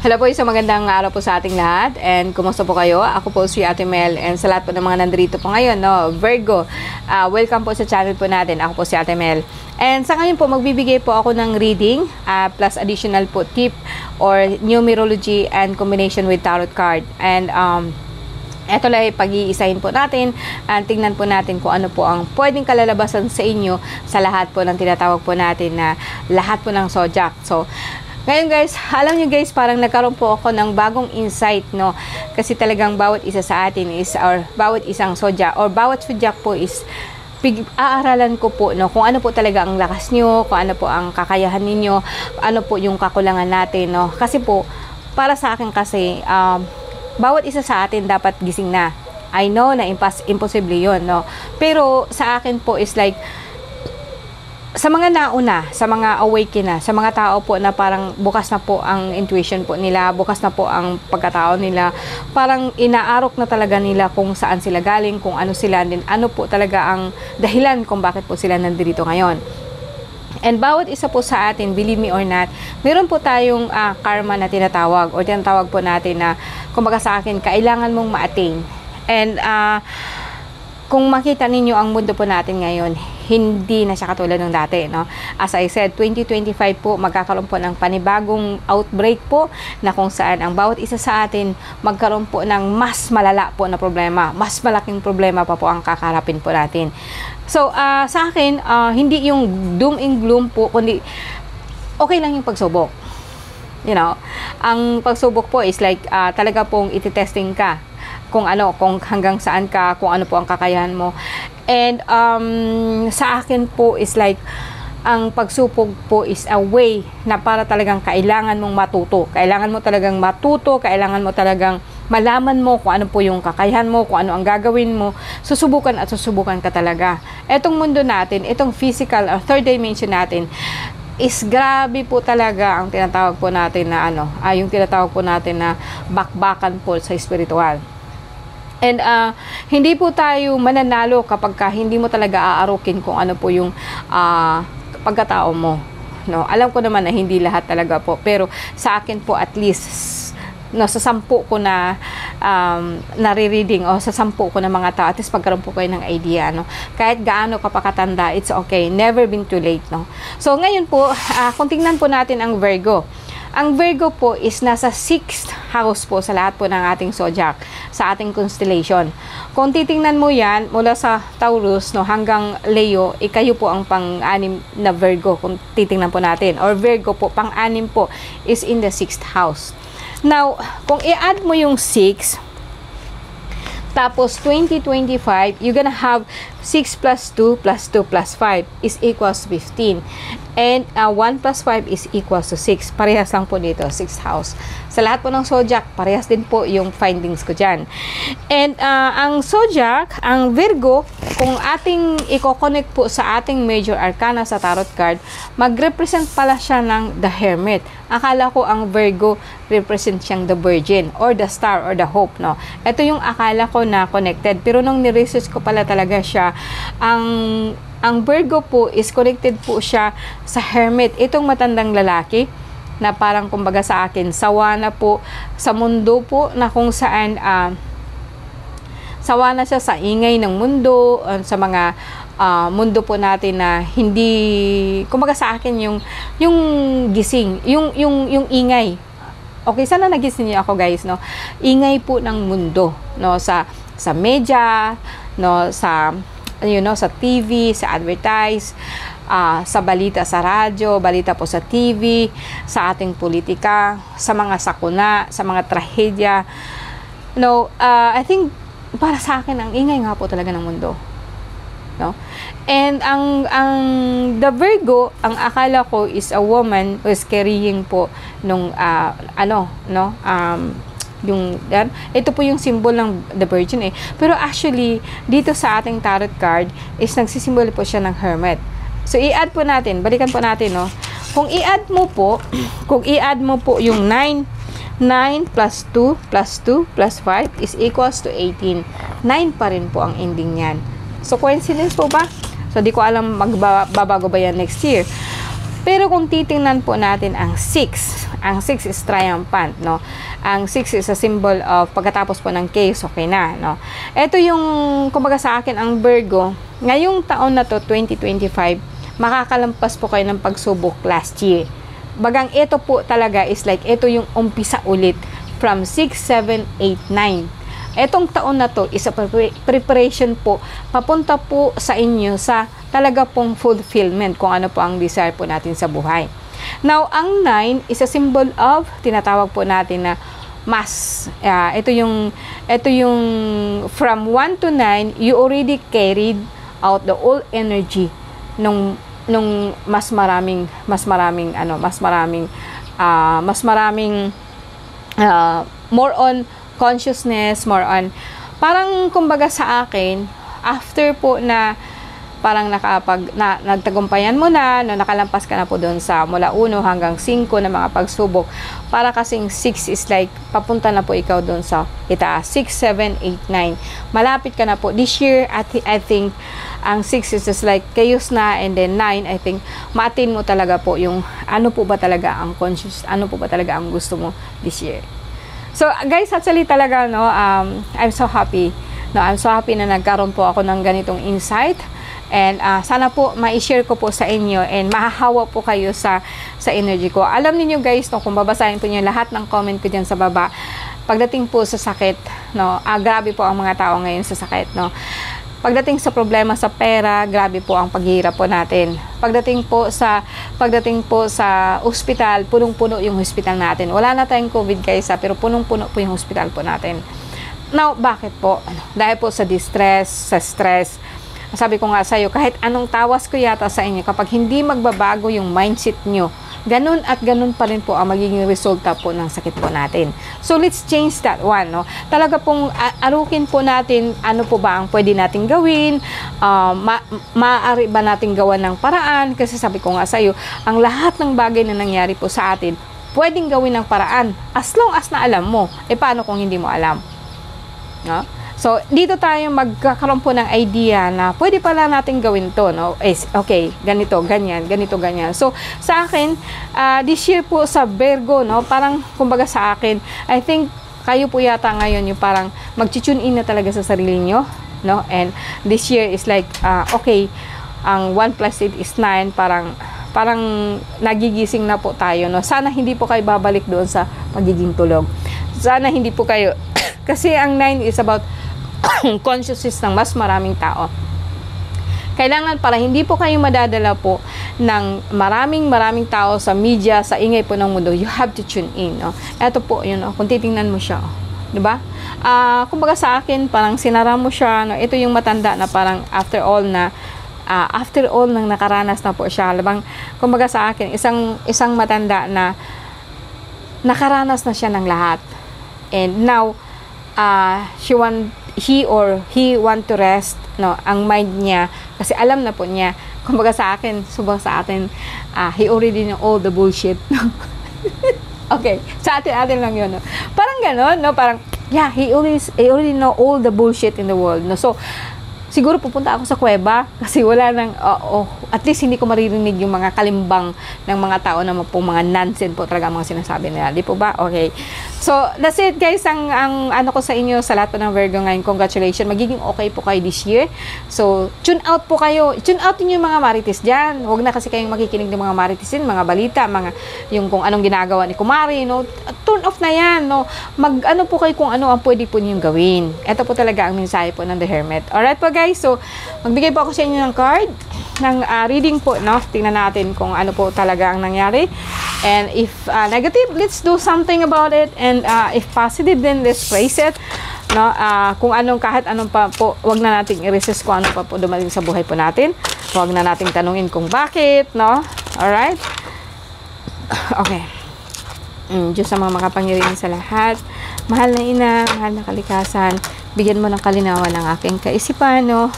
Hello po, isang magandang araw po sa ating lahat. And kumusta po kayo? Ako po si Ate Mel. And sa lahat po ng mga nandito po ngayon, no, Virgo, welcome po sa channel po natin. Ako po si Ate Mel. And sa ngayon po, magbibigay po ako ng reading plus additional po tip or numerology and combination with tarot card. And eto lang pag-iisahin po natin at tingnan po natin kung ano po ang pwedeng kalalabasan sa inyo sa lahat po ng tinatawag po natin na lahat po ng zodiac. So, ngayon guys, alam nyo guys, parang nagkaroon po ako ng bagong insight, no? Kasi talagang bawat isa sa atin is, or bawat isang zodiac, or bawat zodiac po is, aaralan ko po, no? Kung ano po talaga ang lakas nyo, kung ano po ang kakayahan ninyo, ano po yung kakulangan natin, no? Kasi po, para sa akin kasi, bawat isa sa atin dapat gising na. I know na imposible yun, no? Pero sa akin po is like, sa mga nauna, sa mga awaken na, sa mga tao po na parang bukas na po ang intuition po nila, bukas na po ang pagkatao nila, parang inaarok na talaga nila kung saan sila galing, kung ano sila, din ano po talaga ang dahilan kung bakit po sila nandito ngayon. And bawat isa po sa atin, believe me or not, meron po tayong karma na tinatawag, o tinatawag po natin na, kumbaga sa akin, kailangan mong ma-attain. And kung makita ninyo ang mundo po natin ngayon, hindi na siya katulad ng dati, no? As I said, 2025 po, magkakaroon po ng panibagong outbreak po na kung saan ang bawat isa sa atin magkaroon po ng mas malala po na problema. Mas malaking problema pa po ang kakarapin po natin. So, sa akin, hindi yung doom and gloom po, kundi okay lang yung pagsubok. You know, ang pagsubok po is like talaga pong ititesting ka kung ano, kung hanggang saan ka, kung ano po ang kakayahan mo. And sa akin po is like, ang pagsupog po is a way na para talagang kailangan mong matuto. Kailangan mo talagang matuto, kailangan mo talagang malaman mo kung ano po yung kakayahan mo, kung ano ang gagawin mo. Susubukan at susubukan ka talaga. Etong mundo natin, itong physical or third dimension natin, is grabe po talaga ang tinatawag po natin na yung tinatawag po natin na bakbakan po sa spiritual. And hindi po tayo mananalo kapag hindi mo talaga aarukin kung ano po yung pagkatao mo, no? Alam ko naman na hindi lahat talaga po, pero sa akin po at least, no, sa 10 ko na nare-reading o sa 10 ko na mga tao, at least pagkaroon po kayo ng idea, no? Kahit gaano ka pa katanda, it's okay, never been too late, no? So ngayon po, kung tingnan po natin ang Virgo. Ang Virgo po is nasa 6th house po sa lahat po ng ating zodiac, sa ating constellation. Kung titingnan mo yan, mula sa Taurus, no, hanggang Leo, kayo po ang pang-anim na Virgo, kung titingnan po natin. Or Virgo po, pang-anim po, is in the 6th house. Now, kung i-add mo yung 6, tapos 2025, you're gonna have 6 plus 2 plus 2 plus 5 is equals to 15. And 1 plus 5 is equals to 6. Parehas lang po dito, 6th house. Sa lahat po ng zodiac, parehas din po yung findings ko dyan. And ang zodiac, ang Virgo, kung ating i-connect po sa ating major arcana sa tarot card, mag-represent pala siya ng the Hermit. Akala ko ang Virgo represent siyang the Virgin or the Star or the Hope, no? Ito yung akala ko na connected. Pero nung ni-research ko pala talaga siya, ang Virgo po is connected po siya sa Hermit. Itong matandang lalaki na parang kumbaga sa akin, sawa na po sa mundo po na kung saan sawa na siya sa ingay ng mundo, sa mga mundo po natin na hindi, kumbaga sa akin yung gising, yung ingay. Okay, sana nagising niyo ako guys, no? Ingay po ng mundo, no, sa media, no, sa sa TV, sa advertise, sa balita sa radyo, balita po sa TV, sa ating politika, sa mga sakuna, sa mga trahedya. No, I think para sa akin ang ingay nga po talaga ng mundo. No? And ang the Virgo, ang akala ko is a woman who is carrying po nung ito po yung symbol ng the Virgin pero actually dito sa ating tarot card is nagsisimbolo po siya ng Hermit. So i-add po natin, balikan po natin, no? Kung i-add mo po yung 9 plus 2 plus 2 plus 5 is equals to 18. 9 pa rin po ang ending niyan. So coincidence po ba? So di ko alam magbabago ba yan next year. Pero kung titingnan po natin ang 6 is triumphant, no? Ang 6 is a symbol of pagkatapos po ng case, okay na, no? Ito yung, kumbaga sa akin, ang Virgo, ngayong taon na to, 2025, makakalampas po kayo ng pagsubok last year. Bagang ito po talaga is like, ito yung umpisa ulit from 6, 7, 8, 9. Etong taon na to is a preparation po, papunta po sa inyo sa talaga pong fulfillment kung ano po ang desire po natin sa buhay. Now, ang 9 is a symbol of, tinatawag po natin na mass. Ito yung from 1 to 9, you already carried out the old energy nung mas maraming more on consciousness, more on, parang kumbaga sa akin, after po na parang nagtagumpayan mo na, no, nakalampas ka na po doon sa mula 1 hanggang 5 na mga pagsubok, para kasing 6 is like, papunta na po ikaw doon sa itaas, 6, 7, 8, 9. Malapit ka na po. This year, I think, ang 6 is just like, chaos na, and then 9, I think, ma-attain mo talaga po yung, ano po ba talaga ang conscious, ano po ba talaga ang gusto mo this year. So, guys, actually talaga, no, I'm so happy. No, I'm so happy na nagkaroon po ako ng ganitong insight. And sana po ma-share ko po sa inyo and mahahawa po kayo sa energy ko. Alam niyo guys, no, kung babasahin po niyo lahat ng comment ko diyan sa baba, pagdating po sa sakit, no, grabe po ang mga tao ngayon sa sakit, no. Pagdating sa problema sa pera, grabe po ang paghihirap po natin. Pagdating po sa ospital, punong-puno yung hospital natin. Wala na tayong COVID guys, pero punong-puno po yung hospital po natin. Now, bakit po? Dahil po sa distress, sa stress. Sabi ko nga sa iyo, kahit anong tawas ko yata sa inyo, kapag hindi magbabago yung mindset nyo, ganun at ganun pa rin po ang magiging resulta po ng sakit po natin. So, let's change that one, no? Talaga pong arukin po natin, ano po ba ang pwede nating gawin, maaari ba nating gawan ng paraan, kasi sabi ko nga sa iyo, ang lahat ng bagay na nangyari po sa atin, pwedeng gawin ng paraan, as long as na alam mo. Paano kung hindi mo alam? No? So, dito tayo magkakaroon po ng idea na pwede pala natin gawin to, no? Okay, ganito, ganyan, ganito, ganyan. So, sa akin, this year po sa Virgo, no? Parang, kumbaga sa akin, I think, kayo po yata ngayon yung parang mag-tune in na talaga sa sarili nyo, no? And this year is like, okay, ang 1 plus 8 is 9, parang nagigising na po tayo, no? Sana hindi po kayo babalik doon sa pagiging tulog. Sana hindi po kayo, kasi ang 9 is about consciousness ng mas maraming tao. Kailangan para hindi po kayo madadala po ng maraming tao sa media, sa ingay po ng mundo, you have to tune in, no? Ito po, yun, no? Kung titingnan mo siya, di ba? Kumbaga sa akin, parang sinara mo siya, no? Ito yung matanda na parang after all nang nakaranas na po siya. Labang, kumbaga sa akin, isang matanda na nakaranas na siya ng lahat. And now, he want to rest, no, ang mind niya, kasi alam na po niya, kumbaga sa akin, subang sa atin, he already know all the bullshit, no? Okay, sa atin lang yun, no? Parang gano'n, no? Parang, yeah, he already know all the bullshit in the world, no? So, siguro pupunta ako sa kuweba kasi wala nang, at least hindi ko maririnig yung mga kalimbang ng mga tao na po mga nonsense po talaga ang mga sinasabi nila. Di po ba? Okay. So, that's it guys. Ang ano ko sa inyo, sa lahat po ng Virgo ngayon, congratulations. Magiging okay po kayo this year. So, tune out po kayo. Tune out niyo yung mga marites dyan. Huwag na kasi kayong makikinig ng mga marites din, mga balita, yung kung anong ginagawa ni Kumari, no? Turn off na yan, no? Ano po kayo kung ano ang pwede po niyong gawin. Ito po talaga ang mensahe po ng The Hermit. Alright po guys. So, magbigay po ako sa inyo ng card ng reading po, no? Tingnan natin kung ano po talaga ang nangyari. And if negative, let's do something about it. And if positive, then let's praise it. No? Kung kahit anong pa po, wag na nating i-resist kung ano pa po dumating sa buhay po natin. Wag na nating tanungin kung bakit, no? Alright? Okay. Diyos sa mga makapangyarihan sa lahat. Mahal na ina, mahal na kalikasan, bigyan mo ng kalinawan ng aking kaisipan, no?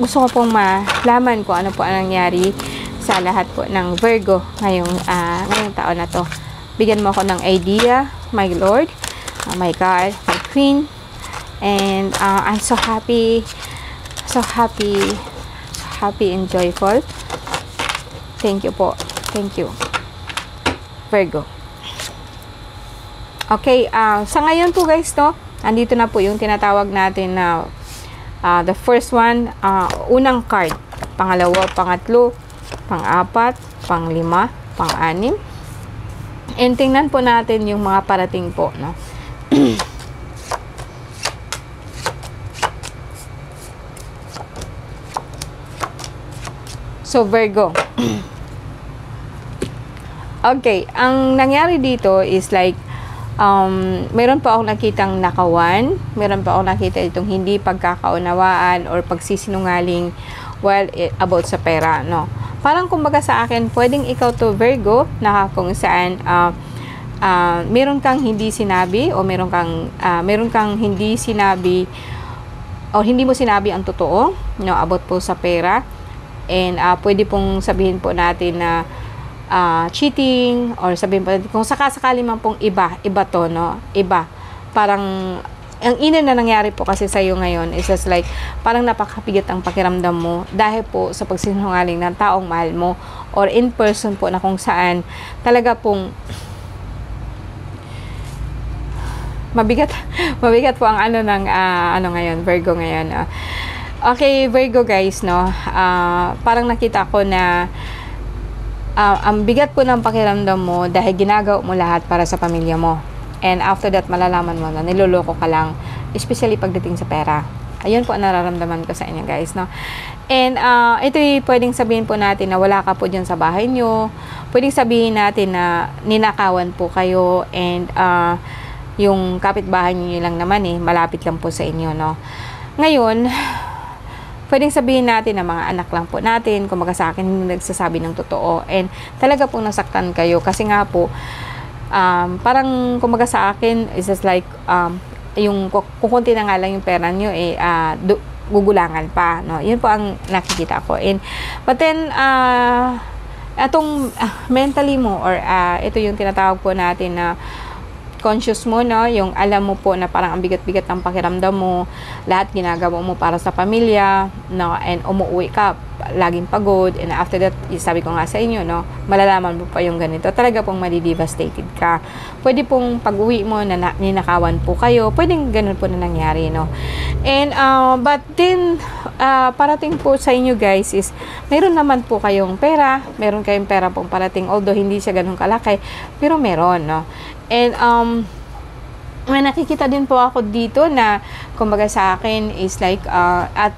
Gusto ko pong malaman kung ano po ang nangyari sa lahat po ng Virgo ngayong taon na to. Bigyan mo ako ng idea, my Lord, my God, my Queen, and I'm so happy and joyful. Thank you po. Thank you. Virgo. Okay, sa ngayon po guys, no, andito na po yung tinatawag natin na the first one, unang card, pangalawa, pangatlo, pang-apat, pang-lima, pang-anim. And tingnan po natin yung mga parating po, no. So, Virgo. Okay, ang nangyari dito is like, meron pa akong nakitang nakawan, meron pa akong nakita itong hindi pagkakaunawaan or pagsisinungaling about sa pera, no. Parang kumbaga sa akin, pwedeng ikaw to Virgo, na kung saan, meron kang hindi sinabi o meron kang hindi sinabi o hindi mo sinabi ang totoo, no, about po sa pera. And pwede pong sabihin po natin na cheating, or sabihin po kung sakasakali man pong iba to, no, iba. Parang ang ina na nangyari po kasi sa iyo ngayon is just like parang napakabigat ang pakiramdam mo dahil po sa pagsinungaling ng taong mahal mo, or in person po na kung saan talaga pong mabigat po ang ngayon, Virgo ngayon. Okay, Virgo guys, no, parang nakita ko na ang bigat po ng pakiramdam mo dahil ginagawa mo lahat para sa pamilya mo. And after that, malalaman mo na niloloko ka lang, especially pagdating sa pera. Ayun po ang nararamdaman ko sa inyo guys, no. And ito'y pwedeng sabihin po natin na wala ka po dyan sa bahay nyo. Pwedeng sabihin natin na ninakawan po kayo, and yung kapitbahay nyo lang naman malapit lang po sa inyo, no. Ngayon, pwedeng sabihin natin na mga anak lang po natin, kumbaga sa akin, hindi nagsasabi ng totoo. And talaga pong nasaktan kayo. Kasi nga po, parang kumbaga sa akin, is just like, yung kukunti na nga lang yung pera nyo, gugulangan pa. No? Yun po ang nakikita ko. And, but then, atong mentally mo, or ito yung tinatawag po natin na conscious mo, no, yung alam mo po na parang ang bigat-bigat ng pakiramdam mo, lahat ginagawa mo para sa pamilya, no, and umuwi ka laging pagod, and after that, sabi ko nga sa inyo, no, malalaman mo pa yung ganito, talaga pong madi-devastated ka. Pwede pong pag-uwi mo na ninakawan po kayo, pwedeng ganun po na nangyari, no. And but then parating po sa inyo guys is meron naman po kayong pera, meron kayong pera pong parating, although hindi siya ganun kalaki, pero meron, no. And may nakikita din po ako dito na kumbaga sa akin is like at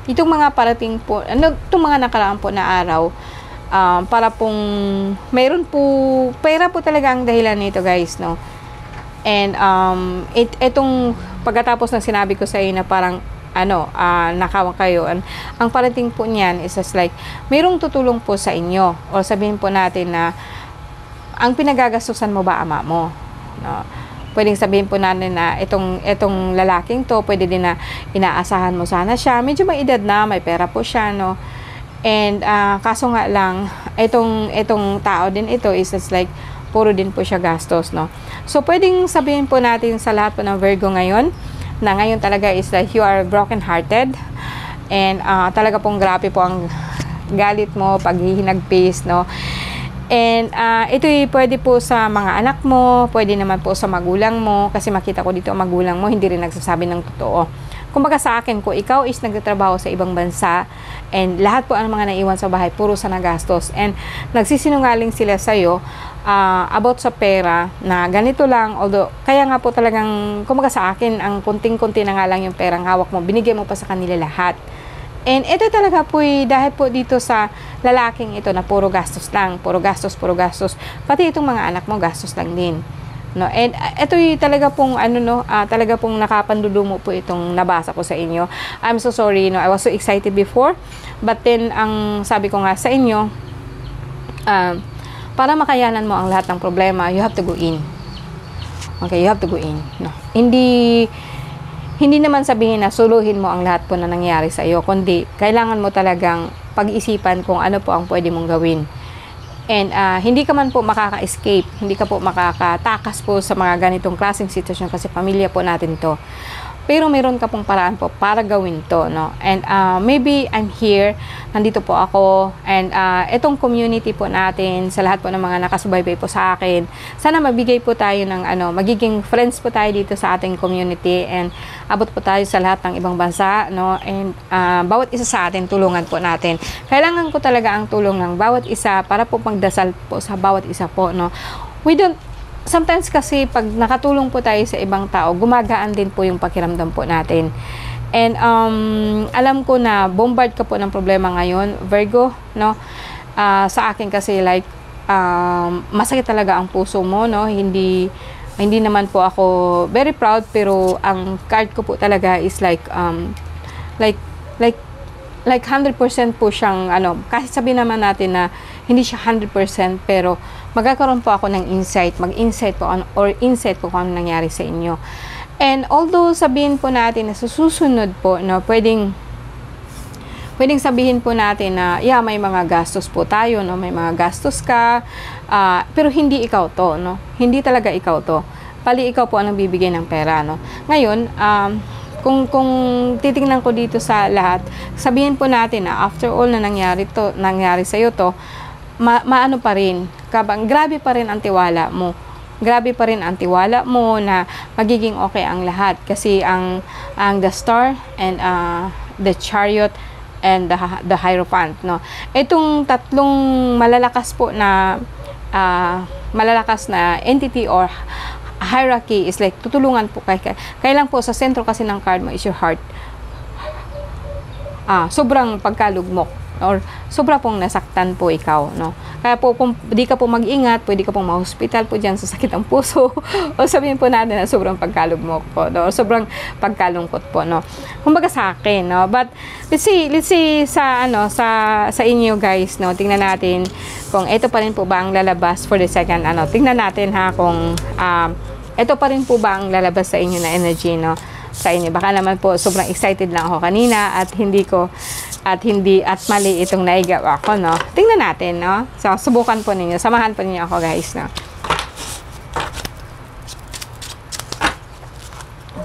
itong mga parating po, itong mga nakaraan po na araw, para pong mayroon po pera po talaga ang dahilan nito guys, no. And itong pagkatapos ng sinabi ko sa inyo na parang nakawan kayo, ang parating po niyan is just like mayroong tutulong po sa inyo, o sabihin po natin na ang pinagagastusan mo ba ama mo, no? Pwedeng sabihin po natin na itong lalaking to, pwede din na inaasahan mo sana siya, medyo may edad na, may pera po siya, no. And kaso nga lang, itong tao din ito is just like puro din po siya gastos, no. So pwedeng sabihin po natin sa lahat po ng Virgo ngayon na ngayon talaga is like you are broken hearted, and talaga pong grabe po ang galit mo, paghihinagpis, no. And ito'y pwede po sa mga anak mo, pwede naman po sa magulang mo, kasi makita ko dito ang magulang mo hindi rin nagsasabi ng totoo. Kumbaga sa akin, kung ikaw is nagtatrabaho sa ibang bansa, and lahat po ang mga naiwan sa bahay puro sa nagastos, and nagsisinungaling sila sa'yo about sa pera na ganito lang, although kaya nga po talagang kumbaga sa akin, ang kunting-kunti na nga lang yung perang hawak mo, binigay mo pa sa kanila lahat. And ito talaga po dahil po dito sa lalaking ito na puro gastos lang, puro gastos, pati itong mga anak mo gastos lang din, no. And ito talaga pong talaga pong nakapandudumo po itong nabasa ko sa inyo. I'm so sorry, no, I was so excited before, but then ang sabi ko nga sa inyo, para makayanan mo ang lahat ng problema, you have to go in. Okay, you have to go in, no. Hindi naman sabihin na suluhin mo ang lahat po na nangyari sa iyo, kundi kailangan mo talagang pag-isipan kung ano po ang pwede mong gawin. And hindi ka man po makaka-escape, hindi ka po makakatakas po sa mga ganitong klaseng sitwasyon, kasi pamilya po natin to. pero meron ka pong paraan po para gawin to, no? And maybe I'm here, nandito po ako, and itong community po natin, sa lahat po ng mga nakasubaybay po sa akin, sana mabigay po tayo ng magiging friends po tayo dito sa ating community, and abot po tayo sa lahat ng ibang bansa, no? And bawat isa sa atin, tulungan po natin. Kailangan ko talaga ang tulong ng bawat isa para po magdasal po sa bawat isa po, no? Sometimes kasi pag nakatulong po tayo sa ibang tao, gumagaan din po yung pakiramdam po natin. And alam ko na bombard ka po ng problema ngayon, Virgo, no? Sa akin kasi like masakit talaga ang puso mo, no? Hindi naman po ako very proud, pero ang card ko po talaga is like 100% po siyang kahit sabihin naman natin na hindi siya 100%, pero magkakaroon po ako ng insight po kung ano nangyari sa inyo. And although sabihin po natin na sa susunod po, no, pwedeng sabihin po natin na may mga gastos po tayo, no, may mga gastos ka, pero hindi ikaw to, no, hindi talaga ikaw to, pali ikaw po ang bibigay ng pera, no. Ngayon, kung titingnan ko dito sa lahat, sabihin po natin na after all na nangyari sa iyo to, maano pa rin, grabe pa rin ang tiwala mo. Grabe pa rin ang tiwala mo na magiging okay ang lahat, kasi ang the Star and the Chariot and the Hierophant, no. Itong tatlong malalakas na entity or hierarchy is like tutulungan po kailan po sa sentro kasi ng card mo is your heart. Sobrang pagkalugmok or sobra pong nasaktan po ikaw, no. Kaya po kung di ka po mag-ingat, pwede ka pong ma-hospital po dyan sa sakit ng puso o sabihin po natin na sobrang pagkalugmok po, no, o sobrang pagkalungkot po, no. Kumbaga sa akin, no. But let's see sa inyo guys, no. Tingnan natin kung ito pa rin po ba ang lalabas for the second tingnan natin kung ito pa rin po ba ang lalabas sa inyo na energy, no, sa inyo. Baka naman po sobrang excited lang ako kanina at mali itong naigawa ko, no. Tingnan natin, no. So subukan po ninyo, samahan po ninyo ako guys, no.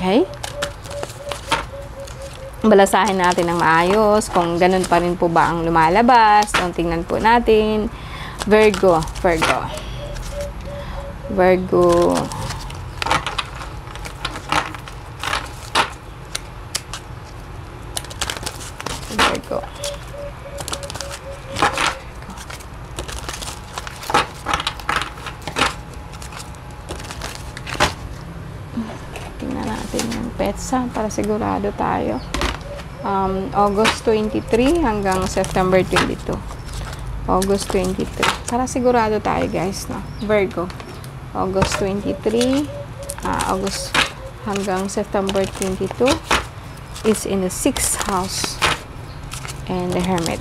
Okay, balasahin natin ng maayos kung ganun pa rin po ba ang lumalabas. So, tingnan po natin. Virgo. Tingnan natin yung petsa para sigurado tayo. August 23 hanggang September 22. August 23. Para sigurado tayo guys, no. Virgo. August 23. August hanggang September 22 is in the 6th house. And the Hermit.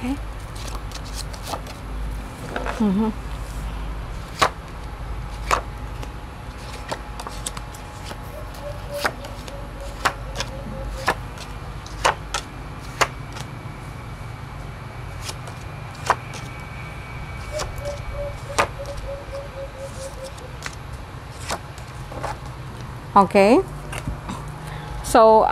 Okay. Okay. So,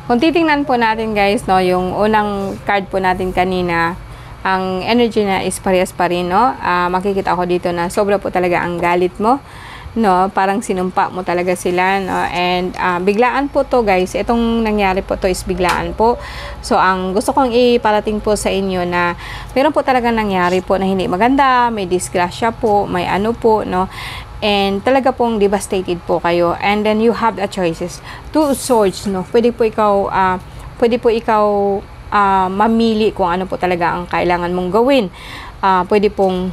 kung titingnan po natin guys, no, yung unang card po natin kanina, ang energy na is parehas pa rin, no. Makikita ko dito na sobra po talaga ang galit mo, no, parang sinumpa mo talaga sila, no. And biglaan po to guys, itong nangyari po to is biglaan po. So ang gusto kong iparating po sa inyo na meron po talaga nangyari po na hindi maganda, may disgrasya po, may po, no. And talaga pong devastated po kayo. And then you have the choices. Two swords, no. Pwede po ikaw mamili kung ano po talaga ang kailangan mong gawin. Pwede pong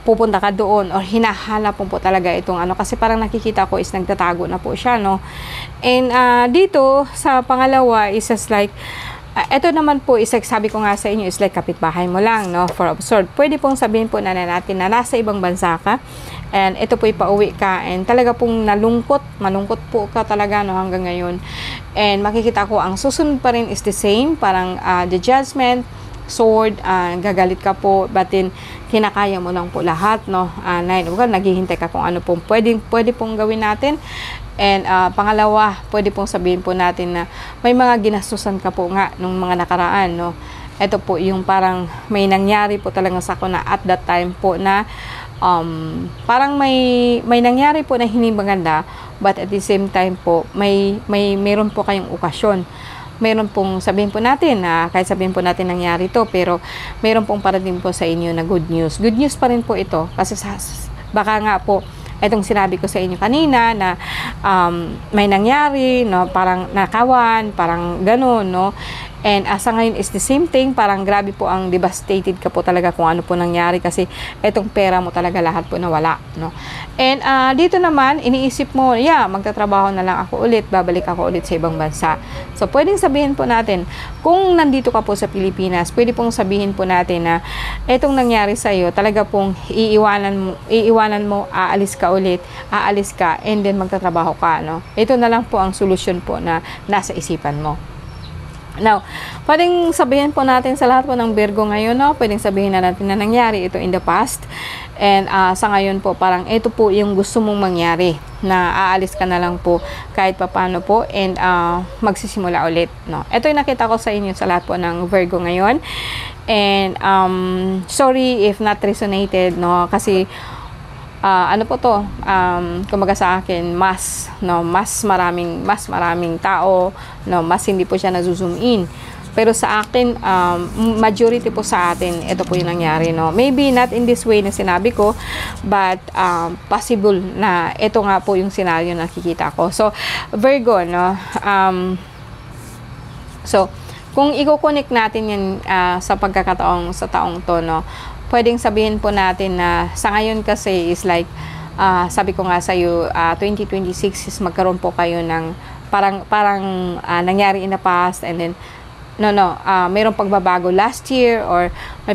pupunta ka doon or hinahanap po talaga itong kasi parang nakikita ko is nagtatago na po siya, no. And dito sa pangalawa is just like ito naman po is like, sabi ko nga sa inyo, is like kapitbahay mo lang, no, for absurd. Pwede pong sabihin po natin na nasa ibang bansa ka and ito po ipauwi ka and talaga pong malungkot po ka talaga, no, hanggang ngayon. And makikita ko ang susunod pa rin is the same, parang the Judgment, sword, gagalit ka po, but then kinakaya mo lang po lahat, no? 9 of Cups, naghihintay ka kung ano pong pwede pong gawin natin. And pangalawa, pwede pong sabihin po natin na may mga ginastusan ka po nga nung mga nakaraan, no? Ito po yung parang may nangyari po talaga sa ako na at that time po na parang may nangyari po na hindi maganda, but at the same time po meron po kayong okasyon. Meron pong sabihin po natin na kahit sabihin po natin nangyari to, pero meron pong parating po sa inyo na good news. Good news pa rin po ito kasi baka nga po itong sinabi ko sa inyo kanina na may nangyari, no, parang nakawan, parang ganun, no. And sa ngayon is the same thing, parang grabe po ang devastated ka po talaga kung ano po nangyari kasi etong pera mo talaga lahat po nawala, no. And dito naman, iniisip mo, magtatrabaho na lang ako ulit, babalik ako ulit sa ibang bansa. So, pwedeng sabihin po natin, kung nandito ka po sa Pilipinas, pwede pong sabihin po natin na etong nangyari sa iyo, talaga pong iiwanan mo, aalis ka, and then magtatrabaho ka, no. Ito na lang po ang solusyon po na nasa isipan mo. Now, pwedeng sabihin po natin sa lahat po ng Virgo ngayon, no? Pwedeng sabihin na natin na nangyari ito in the past. And sa ngayon po, parang ito po yung gusto mong mangyari, na aalis ka na lang po kahit papano po and magsisimula ulit, no? Ito yung nakita ko sa inyo sa lahat po ng Virgo ngayon. And sorry if not resonated, no? Kasi ano po to, kumbaga sa akin, mas maraming tao, no, mas hindi po siya na-zoom in. Pero sa akin, majority po sa atin, ito po yung nangyari, no. Maybe not in this way na sinabi ko, but possible na ito nga po yung scenario na nakikita ko. So, Virgo, no, so, kung i-connect natin yan sa pagkakataong sa taong to, no, pwedeng sabihin po natin na sa ngayon kasi is like, sabi ko nga sa iyo, 2026 is magkaroon po kayo ng parang nangyari in the past, and then mayroong pagbabago last year, or may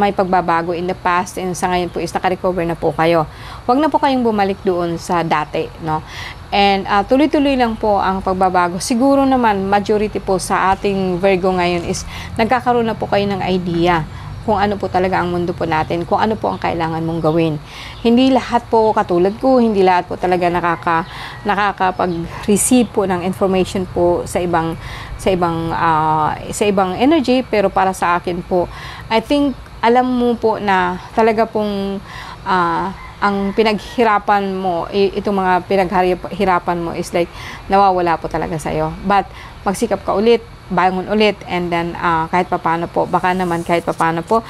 pagbabago in the past, and sa ngayon po is naka-recover na po kayo. Huwag na po kayong bumalik doon sa dati, no? And tuloy-tuloy lang po ang pagbabago. Siguro naman majority po sa ating Virgo ngayon is nagkakaroon na po kayo ng idea kung ano po talaga ang mundo po natin, kung ano po ang kailangan mong gawin. Hindi lahat po katulad ko, hindi lahat po talaga nakakapag-receive po ng information po sa ibang energy, pero para sa akin po, I think alam mo po na talaga pong ang pinaghirapan mo, itong mga pinaghirapan mo is like nawawala po talaga sa'yo. But magsikap ka ulit, bangon ulit, and then kahit papano po, baka naman kahit papano po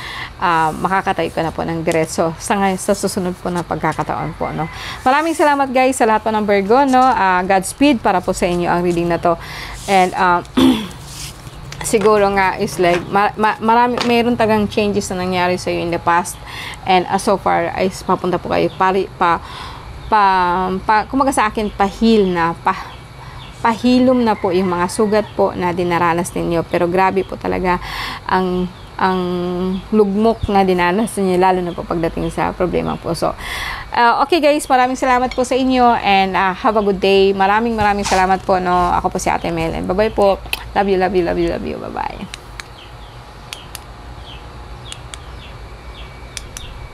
makakatayo ka na po ng diretso sa susunod po na pagkakataon po, no. Maraming salamat guys sa lahat po ng Virgo, no. Godspeed para po sa inyo ang reading na to. And siguro nga is like mayroon tagang changes na nangyari sa iyo in the past, and so far ay papunta po kayo kumaga sa akin, pahilom na po yung mga sugat po na dinaranas ninyo. Pero grabe po talaga ang lugmok na dinanas ninyo, lalo na po pagdating sa problema po. So, okay guys, maraming salamat po sa inyo, and have a good day. Maraming salamat po, no. Ako po si Ate Mel, and bye-bye po. Love you. Bye-bye.